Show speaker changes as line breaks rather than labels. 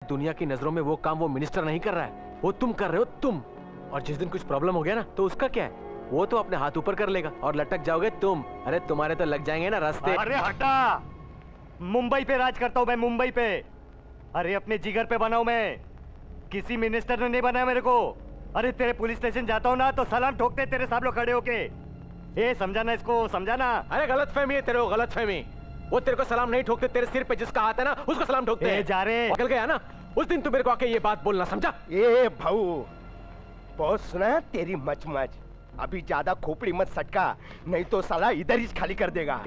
दुनिया की नजरों में वो काम वो मिनिस्टर नहीं कर रहा है, वो तुम कर रहे हो तुम। और जिस दिन कुछ प्रॉब्लम हो गया ना तो उसका क्या है, वो तो अपने हाथ ऊपर कर लेगा और लटक जाओगे तुम। अरे तुम्हारे तो लग जाएंगे ना रास्ते।
अरे हटा, मुंबई पे राज करता हूँ मैं, मुंबई पे। अरे अपने जिगर पे बनाऊं मैं, किसी मिनिस्टर ने नहीं बनाया मेरे को। अरे तेरे पुलिस स्टेशन जाता हूँ ना तो सलाम ठोकते तेरे सब लोग खड़े होके। ए समझाना इसको, समझाना।
अरे गलत फहमी है तेरे को, गलत फहमी। वो तेरे को सलाम नहीं ठोकते, तेरे सिर पे जिसका हाथ है ना उसको सलाम ठोकते हैं।
जा रे
निकल गया ना उस दिन तू मेरे को आके ये बात बोलना, समझा?
ए भाऊ, बहुत सुना है तेरी मच मच। अभी ज्यादा खोपड़ी मत सटका, नहीं तो साला इधर ही खाली कर देगा।